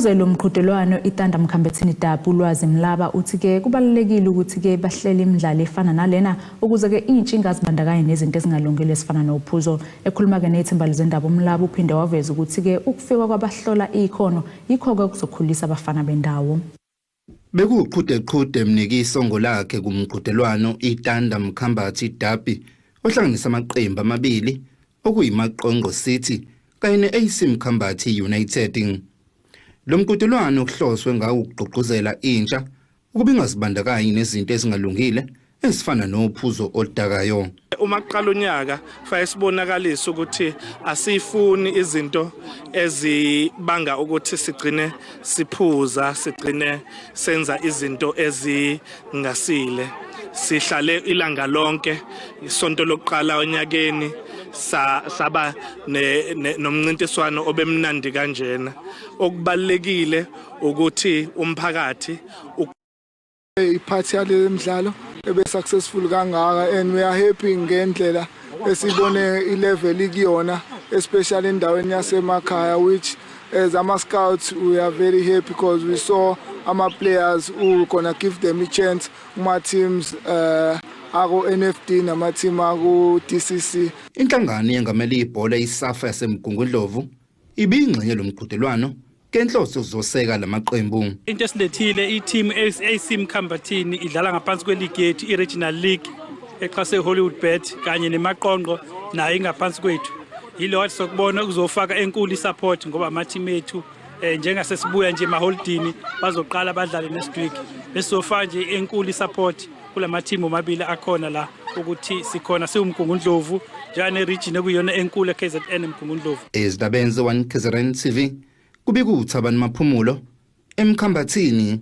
Lo mqhudelwano THNDR MKHAMBATHINI DERBY ulwazi mlaba uthi ke kubalulekile ukuthi ke bahlele imidlalo efana nalena ukuze ke intshinga zibandakanye nezinto ezingalungile ezifana nophuzo. Ekhuluma ke nethimba lezindaba umlaba uphinde waveza ukuthi ke ukufika kwabahlola ikhono yikho ke kuzokhulisa abafana bendawo. Bekuqhudeqhude mnikiso ngolakhe kumqhudelwano THNDR MKHAMBATHINI DERBY ohlanganisa amaqembu amabili okuyimaqonqo City kanye ne-AC Mkhambathi United. Lo mqhudelwano uhloswe ngawo ukugqugquzela intsha ukuba ingazibandakanye nezinto ezingalungile ezifana nophuzo oludakayo. Uma kuqala unyaka kufanele sibonakalise ukuthi asifuni izinto ezibanga ukuthi sigcine siphuza, sigcine senza izinto ezingasile. Sihlale ilanga lonke isonto lokuqala onyakeni saba nomncintiswano obemnandi kanjena. Okubalekile ukuthi umphakathi iphathi yale mdlalo ebe successful kangaka, and we are happy ngendlela esibone ilevel ikuyona, especially endaweni yasemakhaya, which as ama scouts we are very happy because we saw ama players who gonna give them a chance, uma teams ako NFD nama team ako DCC. Inhlangano yengamela ibhola isafa yasemgungundlovu ibingxenye lomqhudelwano kenhloso zoseka lamaqembu. Into esilethile i-team AC Mkhambathini idlala ngaphansi kweleague yethu i-Regional League exhase Hollywood Bet kanye nemaqonqo nayo ingaphansi kwethu. Yilo wathi sokubona kuzofaka enkulu support ngoba ama-team ethu njengasesibuya nje emaholidini bazoqala badlale nesidwig. Besofaka nje enkulu support kulama-team omabili akhona la ukuthi sikhona siwumgungundlovu njane region ekuyona enkulu KZN Mgungundlovu. Ezdabenze 1 KZN TV kubikuthi abantu maphumulo eMkhambathini.